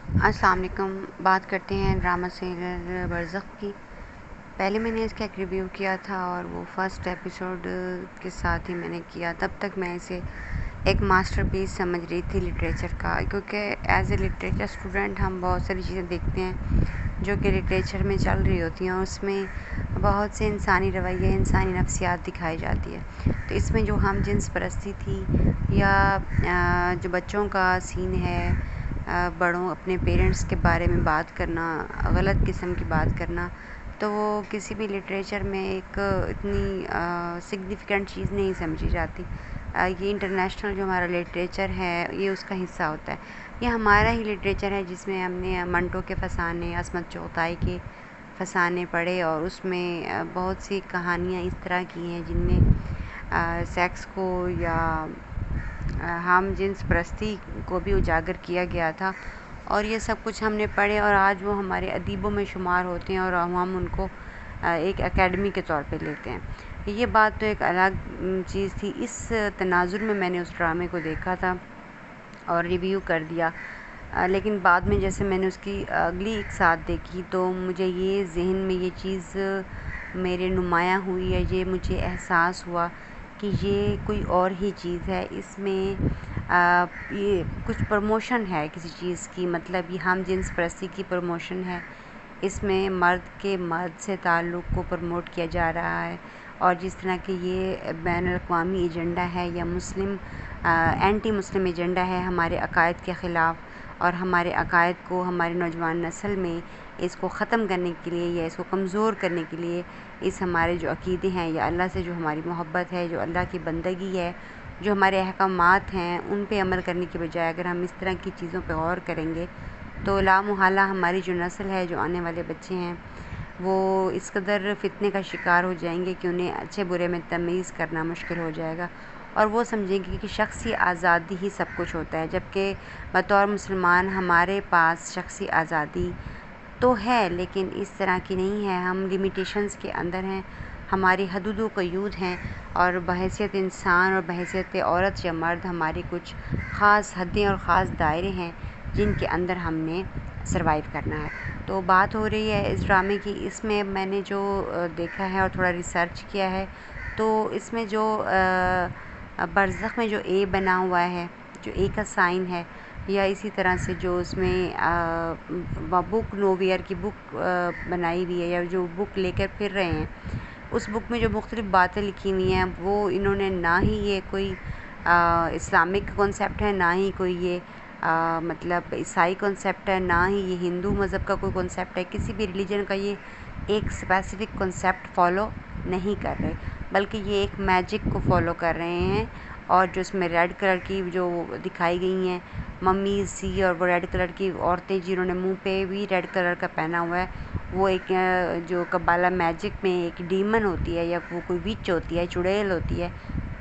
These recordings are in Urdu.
السلام علیکم۔ بات کرتے ہیں ڈرامہ سیریل برزخ کی۔ پہلے میں نے اس کا ایک ریویو کیا تھا اور وہ فرسٹ ایپیسوڈ کے ساتھ ہی میں نے کیا۔ تب تک میں اسے ایک ماسٹر پیس سمجھ رہی تھی لٹریچر کا، کیونکہ ایز اے لٹریچر اسٹوڈنٹ ہم بہت ساری چیزیں دیکھتے ہیں جو کہ لٹریچر میں چل رہی ہوتی ہیں، اور اس میں بہت سے انسانی رویے، انسانی نفسیات دکھائی جاتی ہے۔ تو اس میں جو ہم جنس پرستی تھی یا جو بچوں کا سین ہے، بڑوں اپنے پیرنٹس کے بارے میں بات کرنا، غلط قسم کی بات کرنا، تو وہ کسی بھی لٹریچر میں ایک اتنی سگنیفیکنٹ چیز نہیں سمجھی جاتی۔ یہ انٹرنیشنل جو ہمارا لٹریچر ہے یہ اس کا حصہ ہوتا ہے۔ یہ ہمارا ہی لٹریچر ہے جس میں ہم نے منٹو کے فسانے، عصمت چغتائی کے فسانے پڑھے، اور اس میں بہت سی کہانیاں اس طرح کی ہیں جن میں سیکس کو یا ہم جنس پرستی کو بھی اجاگر کیا گیا تھا، اور یہ سب کچھ ہم نے پڑھے، اور آج وہ ہمارے ادیبوں میں شمار ہوتے ہیں اور ہم ان کو ایک اکیڈمی کے طور پہ لیتے ہیں۔ یہ بات تو ایک الگ چیز تھی۔ اس تناظر میں میں نے اس ڈرامے کو دیکھا تھا اور ریویو کر دیا، لیکن بعد میں جیسے میں نے اس کی اگلی ایک ساتھ دیکھی تو مجھے یہ ذہن میں یہ چیز میرے نمایاں ہوئی ہے، یہ مجھے احساس ہوا کہ یہ کوئی اور ہی چیز ہے۔ اس میں یہ کچھ پروموشن ہے کسی چیز کی، مطلب یہ ہم جنس پرستی کی پروموشن ہے۔ اس میں مرد کے مرد سے تعلق کو پروموٹ کیا جا رہا ہے، اور جس طرح کہ یہ بین الاقوامی ایجنڈا ہے یا مسلم اینٹی مسلم ایجنڈا ہے ہمارے عقائد کے خلاف، اور ہمارے عقائد کو ہماری نوجوان نسل میں اس کو ختم کرنے کے لیے یا اس کو کمزور کرنے کے لیے، اس ہمارے جو عقیدے ہیں یا اللہ سے جو ہماری محبت ہے، جو اللہ کی بندگی ہے، جو ہمارے احکامات ہیں، ان پہ عمل کرنے کے بجائے اگر ہم اس طرح کی چیزوں پہ غور کریں گے تو لا محالہ ہماری جو نسل ہے، جو آنے والے بچے ہیں، وہ اس قدر فتنے کا شکار ہو جائیں گے کہ انہیں اچھے برے میں تمیز کرنا مشکل ہو جائے گا، اور وہ سمجھیں گے کہ شخصی آزادی ہی سب کچھ ہوتا ہے، جبکہ بطور مسلمان ہمارے پاس شخصی آزادی تو ہے لیکن اس طرح کی نہیں ہے۔ ہم لمیٹیشنز کے اندر ہیں، ہماری حدود و قیود ہیں، اور بحیثیت انسان اور بحیثیت عورت یا مرد ہماری کچھ خاص حدیں اور خاص دائرے ہیں جن کے اندر ہم نے سروائیو کرنا ہے۔ تو بات ہو رہی ہے اس ڈرامے کی۔ اس میں میں نے جو دیکھا ہے اور تھوڑا ریسرچ کیا ہے، تو اس میں جو برزخ میں جو اے بنا ہوا ہے، جو اے کا سائن ہے، یا اسی طرح سے جو اس میں بک نوویئر کی بک بنائی ہوئی ہے یا جو بک لے کر پھر رہے ہیں، اس بک میں جو مختلف باتیں لکھی ہوئی ہیں وہ انہوں نے نہ ہی یہ کوئی اسلامک کنسیپٹ ہے، نہ ہی کوئی یہ مطلب عیسائی کنسیپٹ ہے، نہ ہی یہ ہندو مذہب کا کوئی کنسیپٹ ہے، کسی بھی ریلیجن کا یہ ایک اسپیسیفک کنسیپٹ فالو نہیں کر رہے، بلکہ یہ ایک میجک کو فالو کر رہے ہیں۔ اور جو اس میں ریڈ کلر کی جو دکھائی گئی ہیں ممیز سی، اور وہ ریڈ کلر کی عورتیں جنہوں نے منہ پہ بھی ریڈ کلر کا پہنا ہوا ہے، وہ ایک جو کبالا میجک میں ایک ڈیمن ہوتی ہے یا وہ کوئی وچ ہوتی ہے، چڑیل ہوتی ہے،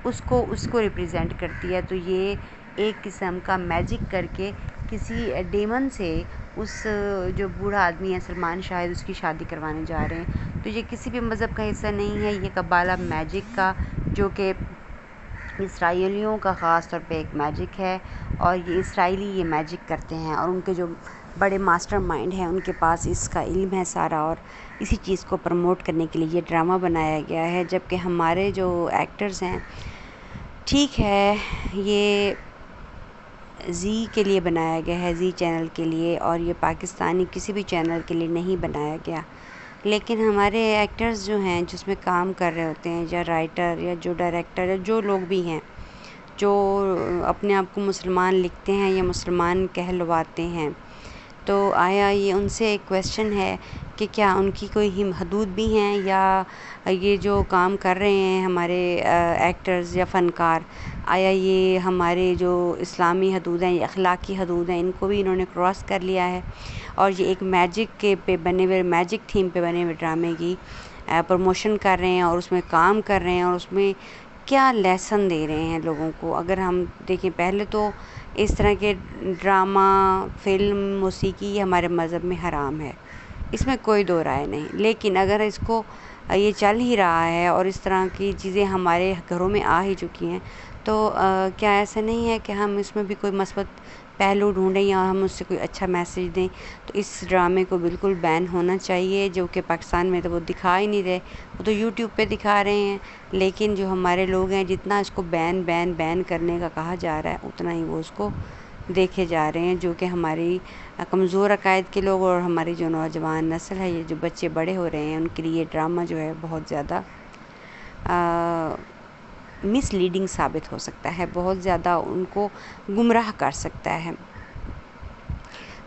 اس کو ریپریزینٹ کرتی ہے۔ تو یہ ایک قسم کا میجک کر کے کسی ڈیمن سے اس جو بوڑھا آدمی ہے سلمان شاہد، اس کی شادی کروانے جا رہے ہیں۔ تو یہ کسی بھی مذہب کا حصہ نہیں ہے، یہ کبالا میجک کا، جو کہ اسرائیلیوں کا خاص طور پہ ایک میجک ہے، اور یہ اسرائیلی یہ میجک کرتے ہیں، اور ان کے جو بڑے ماسٹر مائنڈ ہیں ان کے پاس اس کا علم ہے سارا، اور اسی چیز کو پروموٹ کرنے کے لیے یہ ڈرامہ بنایا گیا ہے۔ جبکہ ہمارے جو ایکٹرز ہیں، ٹھیک ہے یہ زی کے لیے بنایا گیا ہے، زی چینل کے لیے، اور یہ پاکستانی کسی بھی چینل کے لیے نہیں بنایا گیا، لیکن ہمارے ایکٹرز جو ہیں جس میں کام کر رہے ہوتے ہیں، یا رائٹر یا جو ڈائریکٹر یا جو لوگ بھی ہیں جو اپنے آپ کو مسلمان لکھتے ہیں یا مسلمان کہلواتے ہیں، تو آیا یہ ان سے ایک کویسچن ہے کہ کیا ان کی کوئی حدود بھی ہیں، یا یہ جو کام کر رہے ہیں ہمارے ایکٹرز یا فنکار، آیا یہ ہمارے جو اسلامی حدود ہیں یا اخلاقی حدود ہیں ان کو بھی انہوں نے کراس کر لیا ہے، اور یہ ایک میجک کے پہ بنے ہوئے، میجک تھیم پہ بنے ہوئے ڈرامے کی پروموشن کر رہے ہیں، اور اس میں کام کر رہے ہیں، اور اس میں کیا لیسن دے رہے ہیں لوگوں کو۔ اگر ہم دیکھیں، پہلے تو اس طرح کے ڈرامہ، فلم، موسیقی یہ ہمارے مذہب میں حرام ہے، اس میں کوئی دو رائے نہیں، لیکن اگر اس کو یہ چل ہی رہا ہے اور اس طرح کی چیزیں ہمارے گھروں میں آ ہی چکی ہیں، تو کیا ایسا نہیں ہے کہ ہم اس میں بھی کوئی مثبت پہلو ڈھونڈیں یا ہم اس سے کوئی اچھا میسیج دیں، تو اس ڈرامے کو بالکل بین ہونا چاہیے، جو کہ پاکستان میں تو وہ دکھا ہی نہیں رہے، وہ تو یوٹیوب پہ دکھا رہے ہیں، لیکن جو ہمارے لوگ ہیں جتنا اس کو بین کرنے کا کہا جا رہا ہے اتنا ہی وہ اس کو دیکھے جا رہے ہیں، جو کہ ہماری کمزور عقائد کے لوگ اور ہماری جو نوجوان نسل ہے، یہ جو بچے بڑے ہو رہے ہیں، ان کے لیے ڈرامہ جو ہے بہت زیادہ مس لیڈنگ ثابت ہو سکتا ہے، بہت زیادہ ان کو گمراہ کر سکتا ہے۔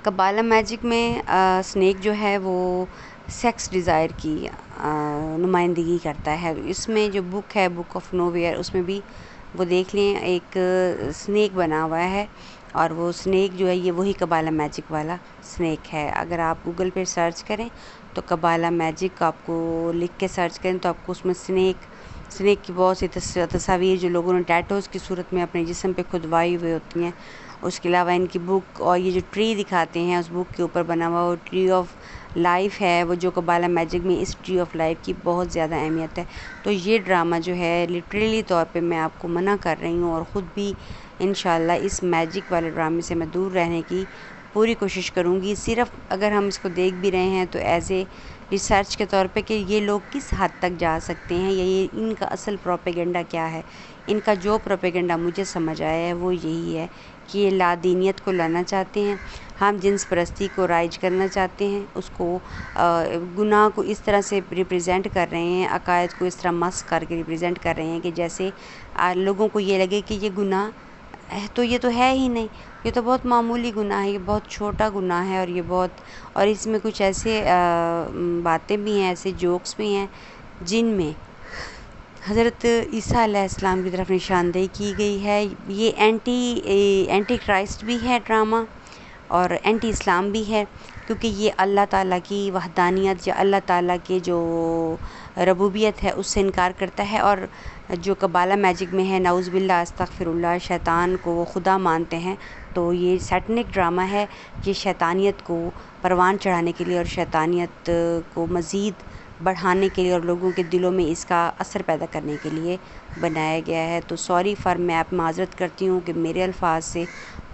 کبالا میجک میں سنیک جو ہے وہ سیکس ڈیزائر کی نمائندگی کرتا ہے۔ اس میں جو بک ہے بک آف نو ویئر، اس میں بھی وہ دیکھ لیں ایک سنیک بنا ہوا ہے، اور وہ سنیک جو ہے یہ وہی کبالا میجک والا سنیک ہے۔ اگر آپ گوگل پہ سرچ کریں تو کبالا میجک آپ کو لکھ کے سرچ کریں تو آپ کو اس میں سنیک کی بہت سی تصاویر جو لوگوں نے ٹیٹوز کی صورت میں اپنے جسم پہ کھدوائی ہوئے ہوتی ہیں، اس کے علاوہ ان کی بک اور یہ جو ٹری دکھاتے ہیں اس بک کے اوپر بنا ہوا وہ ٹری آف لائف ہے، وہ جو کبالا میجک میں اس ٹری آف لائف کی بہت زیادہ اہمیت ہے۔ تو یہ ڈرامہ جو ہے لٹریلی طور پہ میں آپ کو منع کر رہی ہوں، اور خود بھی انشاءاللہ اس میجک والے ڈرامے سے میں دور رہنے کی پوری کوشش کروں گی، صرف اگر ہم اس کو دیکھ بھی رہے ہیں تو ایز اے ریسرچ کے طور پہ کہ یہ لوگ کس حد تک جا سکتے ہیں، یا یہ ان کا اصل پروپیگنڈا کیا ہے۔ ان کا جو پروپیگنڈا مجھے سمجھ آیا ہے وہ یہی ہے کہ یہ لادینیت کو لانا چاہتے ہیں، ہم جنس پرستی کو رائج کرنا چاہتے ہیں، اس کو گناہ کو اس طرح سے ریپریزنٹ کر رہے ہیں، عقائد کو اس طرح مسخ کر کے ریپریزنٹ کر رہے ہیں کہ جیسے لوگوں کو یہ لگے کہ یہ گناہ تو یہ تو ہے ہی نہیں، یہ تو بہت معمولی گناہ ہے، یہ بہت چھوٹا گناہ ہے، اور اس میں کچھ ایسے باتیں بھی ہیں، ایسے جوکس بھی ہیں جن میں حضرت عیسیٰ علیہ السلام کی طرف نشاندہی کی گئی ہے۔ یہ اینٹی کرائسٹ بھی ہے ڈرامہ، اور اینٹی اسلام بھی ہے، کیونکہ یہ اللہ تعالیٰ کی وحدانیت یا اللہ تعالیٰ کے جو ربوبیت ہے اس سے انکار کرتا ہے، اور جو کبالا میجک میں ہے نعوذ باللہ استغفر اللہ، شیطان کو وہ خدا مانتے ہیں، تو یہ سیٹنک ڈرامہ ہے، یہ شیطانیت کو پروان چڑھانے کے لیے اور شیطانیت کو مزید بڑھانے کے لیے اور لوگوں کے دلوں میں اس کا اثر پیدا کرنے کے لیے بنایا گیا ہے۔ تو سوری فار، میں آپ معذرت کرتی ہوں کہ میرے الفاظ سے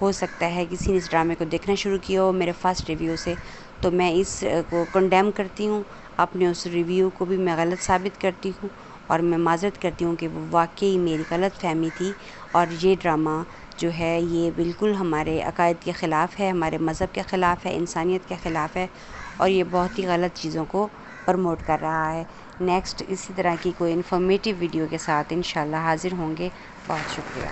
ہو سکتا ہے کسی نے اس ڈرامے کو دیکھنا شروع کیا ہو میرے فرسٹ ریویو سے، تو میں اس کو کنڈیم کرتی ہوں، اپنے اس ریویو کو بھی میں غلط ثابت کرتی ہوں، اور میں معذرت کرتی ہوں کہ وہ واقعی میری غلط فہمی تھی، اور یہ ڈرامہ جو ہے یہ بالکل ہمارے عقائد کے خلاف ہے، ہمارے مذہب کے خلاف ہے، انسانیت کے خلاف ہے، اور یہ بہت ہی غلط چیزوں کو پروموٹ کر رہا ہے۔ نیکسٹ اسی طرح کی کوئی انفارمیٹیو ویڈیو کے ساتھ انشاءاللہ حاضر ہوں گے۔ بہت شکریہ۔